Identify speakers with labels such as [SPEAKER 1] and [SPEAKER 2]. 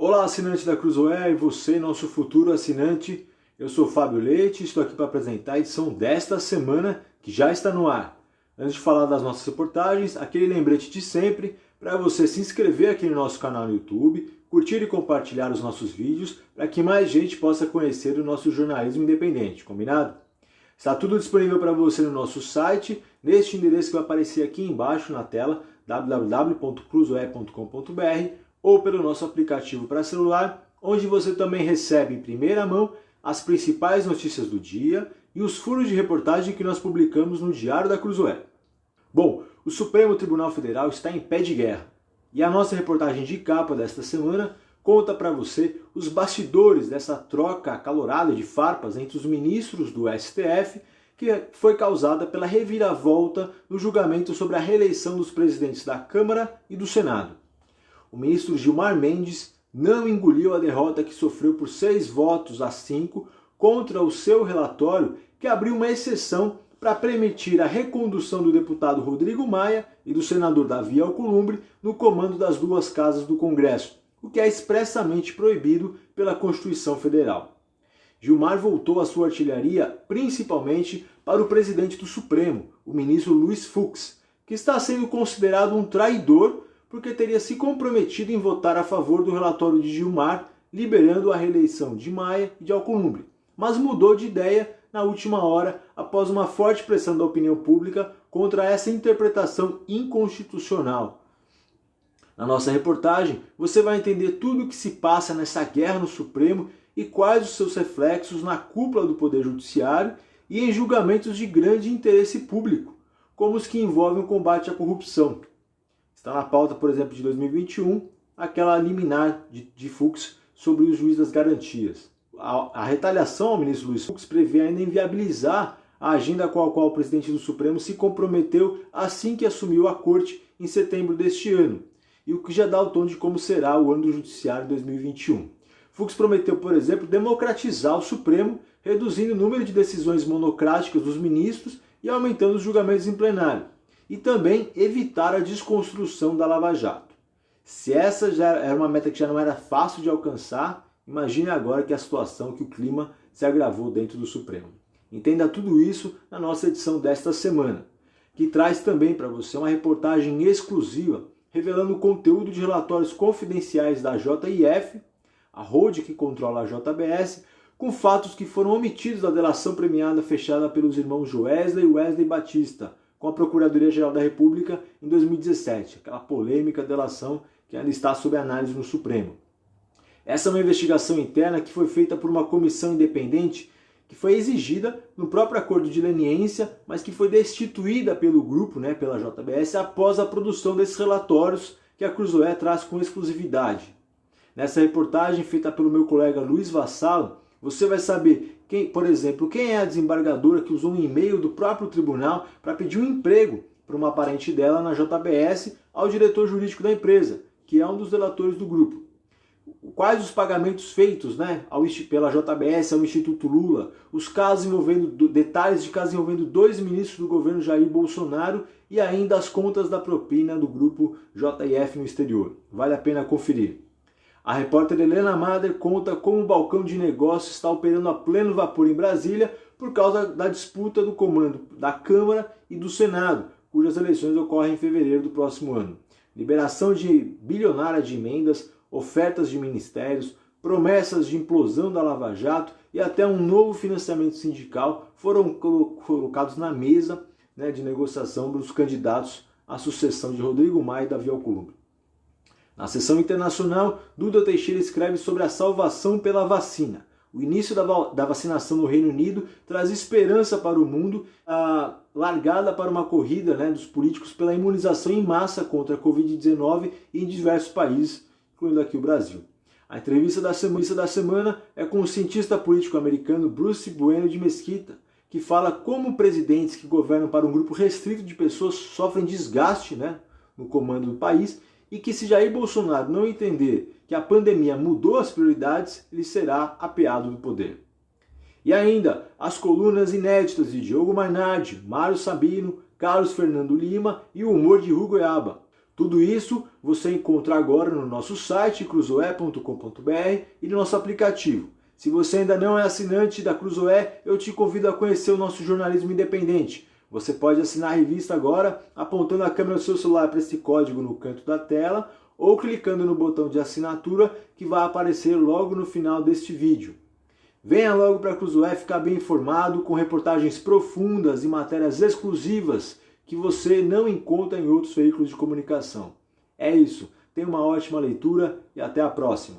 [SPEAKER 1] Olá, assinante da Cruzoé e você, nosso futuro assinante. Eu sou Fábio Leite e estou aqui para apresentar a edição desta semana que já está no ar. Antes de falar das nossas reportagens, aquele lembrete de sempre para você se inscrever aqui no nosso canal no YouTube, curtir e compartilhar os nossos vídeos para que mais gente possa conhecer o nosso jornalismo independente, combinado? Está tudo disponível para você no nosso site, neste endereço que vai aparecer aqui embaixo na tela, www.cruzoe.com.br, ou pelo nosso aplicativo para celular, onde você também recebe em primeira mão as principais notícias do dia e os furos de reportagem que nós publicamos no Diário da Cruzoé. Bom, o Supremo Tribunal Federal está em pé de guerra e a nossa reportagem de capa desta semana conta para você os bastidores dessa troca acalorada de farpas entre os ministros do STF que foi causada pela reviravolta no julgamento sobre a reeleição dos presidentes da Câmara e do Senado. O ministro Gilmar Mendes não engoliu a derrota que sofreu por 6 votos a 5 contra o seu relatório, que abriu uma exceção para permitir a recondução do deputado Rodrigo Maia e do senador Davi Alcolumbre no comando das duas casas do Congresso, o que é expressamente proibido pela Constituição Federal. Gilmar voltou a sua artilharia principalmente para o presidente do Supremo, o ministro Luiz Fux, que está sendo considerado um traidor porque teria se comprometido em votar a favor do relatório de Gilmar, liberando a reeleição de Maia e de Alcolumbre, mas mudou de ideia na última hora após uma forte pressão da opinião pública contra essa interpretação inconstitucional. Na nossa reportagem, você vai entender tudo o que se passa nessa guerra no Supremo e quais os seus reflexos na cúpula do Poder Judiciário e em julgamentos de grande interesse público, como os que envolvem o combate à corrupção. Está na pauta, por exemplo, de 2021, aquela liminar de Fux sobre o juiz das garantias. A retaliação ao ministro Luiz Fux prevê ainda inviabilizar a agenda com a qual o presidente do Supremo se comprometeu assim que assumiu a corte em setembro deste ano, e o que já dá o tom de como será o ano do Judiciário em 2021. Fux prometeu, por exemplo, democratizar o Supremo, reduzindo o número de decisões monocráticas dos ministros e aumentando os julgamentos em plenário, e também evitar a desconstrução da Lava Jato. Se essa já era uma meta que já não era fácil de alcançar, imagine agora que a situação, que o clima se agravou dentro do Supremo. Entenda tudo isso na nossa edição desta semana, que traz também para você uma reportagem exclusiva revelando o conteúdo de relatórios confidenciais da JIF, a holding que controla a JBS, com fatos que foram omitidos da delação premiada fechada pelos irmãos Joesley e Wesley Batista, com a Procuradoria-Geral da República em 2017, aquela polêmica delação que ainda está sob análise no Supremo. Essa é uma investigação interna que foi feita por uma comissão independente que foi exigida no próprio acordo de leniência, mas que foi destituída pelo grupo, pela JBS, após a produção desses relatórios que a Cruzoé traz com exclusividade. Nessa reportagem feita pelo meu colega Luiz Vassalo, você vai saber, por exemplo, quem é a desembargadora que usou um e-mail do próprio tribunal para pedir um emprego para uma parente dela na JBS ao diretor jurídico da empresa, que é um dos delatores do grupo. Quais os pagamentos feitos pela JBS ao Instituto Lula, os casos envolvendo, detalhes de casos envolvendo 2 ministros do governo Jair Bolsonaro e ainda as contas da propina do grupo JIF no exterior. Vale a pena conferir. A repórter Helena Mader conta como o balcão de negócios está operando a pleno vapor em Brasília por causa da disputa do comando da Câmara e do Senado, cujas eleições ocorrem em fevereiro do próximo ano. Liberação bilionária de emendas, ofertas de ministérios, promessas de implosão da Lava Jato e até um novo financiamento sindical foram colocados na mesa de negociação dos candidatos à sucessão de Rodrigo Maia e Davi Alcolumbre. Na seção internacional, Duda Teixeira escreve sobre a salvação pela vacina. O início da vacinação no Reino Unido traz esperança para o mundo, a largada para uma corrida dos políticos pela imunização em massa contra a Covid-19 em diversos países, incluindo aqui o Brasil. A entrevista da semana é com o cientista político americano Bruce Bueno de Mesquita, que fala como presidentes que governam para um grupo restrito de pessoas sofrem desgaste no comando do país, e que se Jair Bolsonaro não entender que a pandemia mudou as prioridades, ele será apeado do poder. E ainda, as colunas inéditas de Diogo Mainardi, Mário Sabino, Carlos Fernando Lima e o humor de Rui Goiaba. Tudo isso você encontra agora no nosso site cruzoe.com.br e no nosso aplicativo. Se você ainda não é assinante da Cruzoe, eu te convido a conhecer o nosso jornalismo independente. Você pode assinar a revista agora apontando a câmera do seu celular para esse código no canto da tela ou clicando no botão de assinatura que vai aparecer logo no final deste vídeo. Venha logo para a Cruzoe ficar bem informado com reportagens profundas e matérias exclusivas que você não encontra em outros veículos de comunicação. É isso, tenha uma ótima leitura e até a próxima.